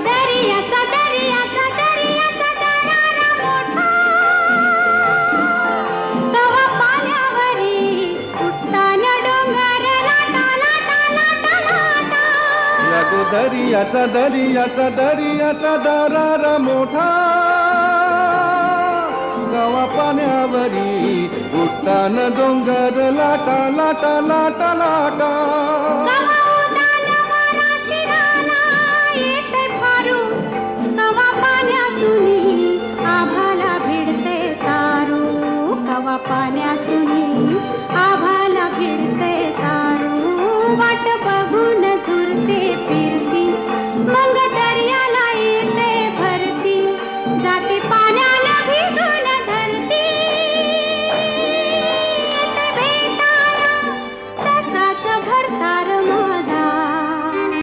दर्याचा दर्याचा दर्याचा दरारा मोठा तवा पाण्यावरी उठताना डोंगर लाटा लाटा लाटा लाटा लागो दर्याचा दर्याचा दर्याचा दरारा मोठा गावा पाण्यावरी उठताना डोंगर लाटा लाटा लाटा लाटा